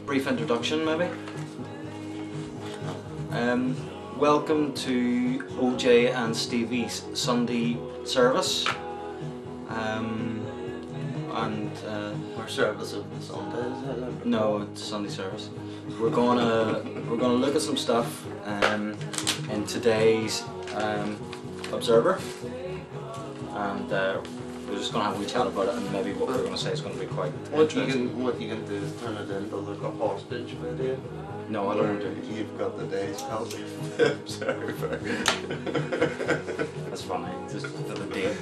Brief introduction, maybe. Welcome to OJ and Stevie's Sunday service. Our service of the Sundays. No, it's Sunday service. We're gonna look at some stuff in today's Observer, and we're just gonna have a wee chat about it, and maybe what we're gonna say is gonna be quite interesting. What you can do is turn it into like a hostage video. No, I don't want to. You've got the day's copy of the Observer. That's funny. Just for the date.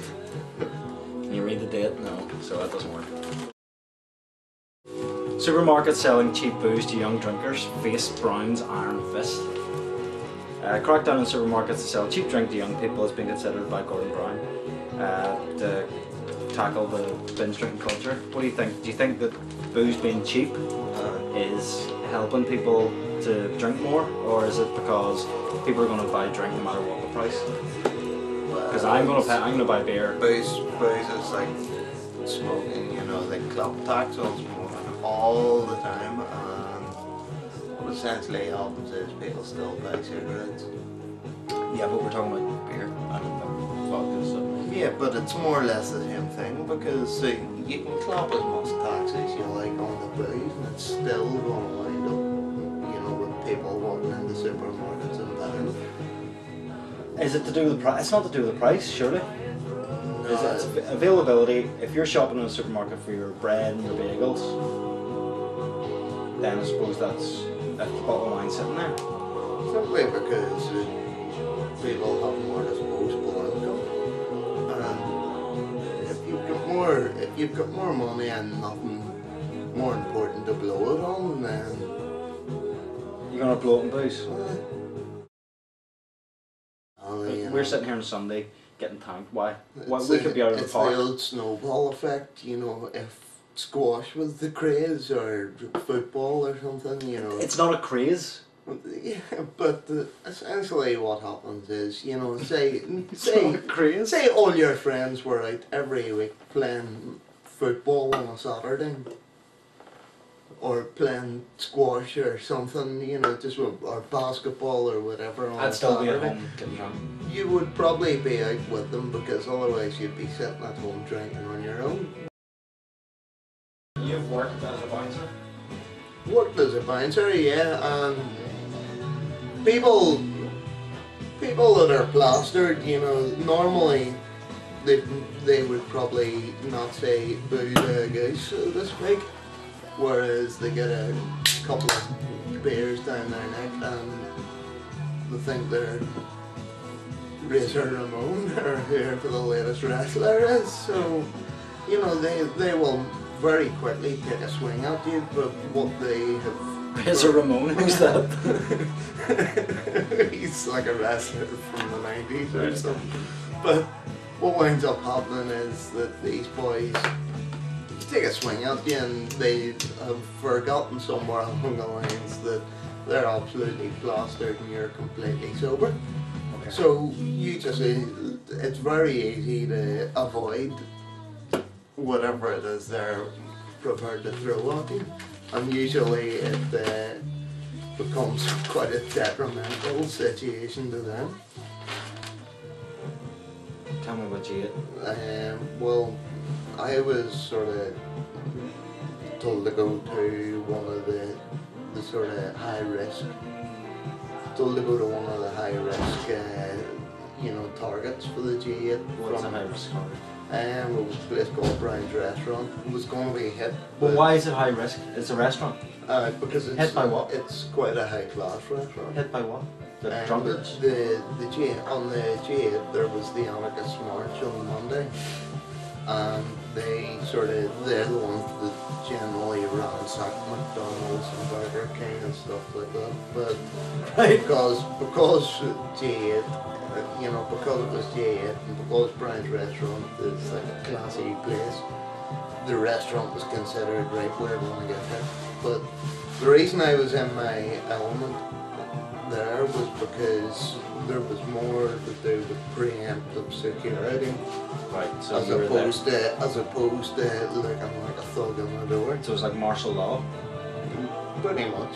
Can you read the date? No, so that doesn't work. Supermarkets selling cheap booze to young drinkers face Brown's iron fist. Crackdown in supermarkets to sell cheap drink to young people has been considered by Gordon Brown to tackle the binge drinking culture. What do you think? Do you think that booze being cheap is helping people to drink more, or is it because people are going to buy drink no matter what the price? Because I'm going to buy beer. Booze is like smoking, you know, like club tax on smoking all the time, and what essentially happens is people still buy cigarettes. Yeah, but we're talking about beer and vodka, so. Yeah, but it's more or less the same thing, because see, you can clap as much tax as you like on the booze, and it's still going to wind up, you know, with people walking into supermarkets and buying it. Is it to do with the price? It's not to do with the price, surely. Is it availability? If you're shopping in a supermarket for your bread and your bagels, then I suppose that's the bottom line sitting there. Simply because people have more disposable income, and if you've got more money and nothing more important to blow it on, then you're gonna blow it in booze. We're sitting here on Sunday getting tanked. Why? We could be out of the park. It's the old snowball effect, you know. If squash was the craze, or football or something, you know. It's not a craze. Yeah, but essentially what happens is, you know, say all your friends were out every week playing football on a Saturday, or playing squash or something, you know, or basketball or whatever on I'd still Saturday. be at home getting drunk. You would probably be out with them, because otherwise you'd be sitting at home drinking on your own. You've worked as a bouncer? Worked as a bouncer, yeah, and people that are plastered, you know, normally they would probably not say boo to a goose, so to speak, whereas they get a couple of beers down their neck and they think they're Razor Ramon, or whoever the latest wrestler is, so, you know, they will very quickly take a swing at you, but what they have... Razor Ramon, who's that? He's like a wrestler from the 90s or something. But what winds up happening is that these boys take a swing at you, and they have forgotten somewhere along the lines that they're absolutely plastered and you're completely sober. Okay. So you just, it's very easy to avoid whatever it is they're prepared to throw at you, and usually it becomes quite a detrimental situation to them. Tell me what you ate. Well, I was sort of told to go to one of the sort of high risk, you know, targets for the G8. What's a high risk target? It was a place called Brown's Restaurant. It was going to be hit. But why is it high risk? It's a restaurant. Because it's hit by what? It's quite a high class restaurant. Hit by what? The drunkards. On the G8 there was the Anarchist March on Monday, and they're the ones that generally ransack McDonald's and Burger King and stuff like that. But because G8. You know, because it was G8 and because Brown's Restaurant is like a classy place, the restaurant was considered, right, we're going to get hit. But the reason I was in my element there was because there was more to do with preemptive security. Right, so as opposed to looking like a thug in the door. So it was like martial law? Pretty much.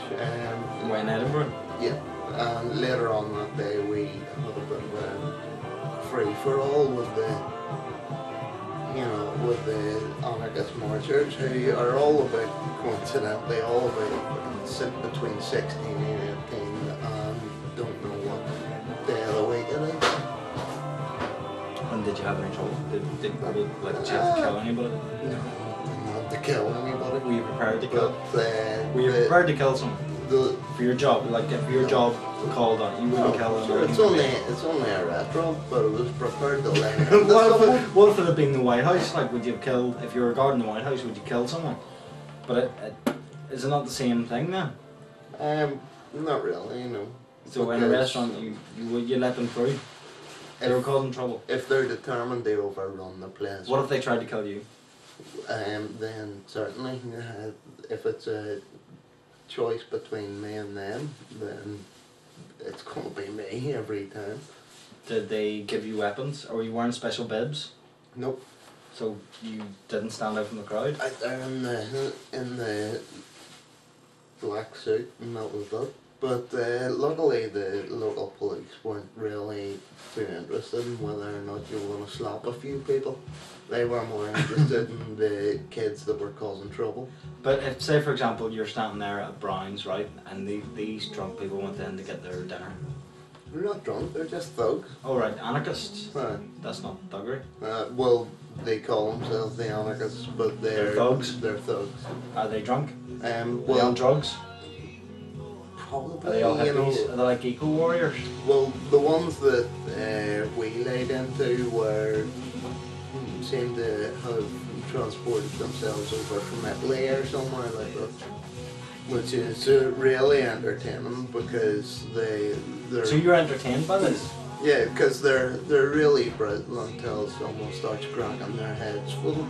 We're in Edinburgh. Yeah. And later on that day we had a bit of a free-for-all with the anarchist marchers, who are all about, coincidentally, all about sit between 16 and 18 and don't know what day of the week it is. And did you have any trouble? Did you have to kill anybody? No, not to kill anybody. Were you prepared to kill? Were you the- prepared to kill someone? For your job, like if your job called on you, wouldn't kill Sure, them. it's only a restaurant, but it was prepared to let it. What if it had been the White House? Like, would you have killed, if you were guarding the White House, would you kill someone? But is it not the same thing then? Not really, you know. So in a restaurant, you let them through? They were causing trouble? If they're determined to overrun the place. What if they tried to kill you? Then certainly, if it's a choice between me and them, then it's gonna be me every time. Did they give you weapons? Or were you wearing special bibs? Nope. So you didn't stand out from the crowd? Out there in the black suit, and that was that. But luckily the local police weren't really too interested in whether or not you were going to slap a few people. They were more interested in the kids that were causing trouble. But if, say for example, you're standing there at Brown's, right, and these drunk people went in to get their dinner. They're not drunk, they're just thugs. Oh right, anarchists? Right. That's not thuggery. Well, they call themselves the anarchists, but They're thugs? They're thugs. Are they drunk? Are they Well, on drugs? probably, Are they all you know. hippies? Are they like eco warriors? Well, the ones that we laid into seemed to have transported themselves over from Italy or somewhere like that, which is really entertaining because they're. So you're entertained by this? Yeah, because they're really brittle until someone starts cracking their heads full.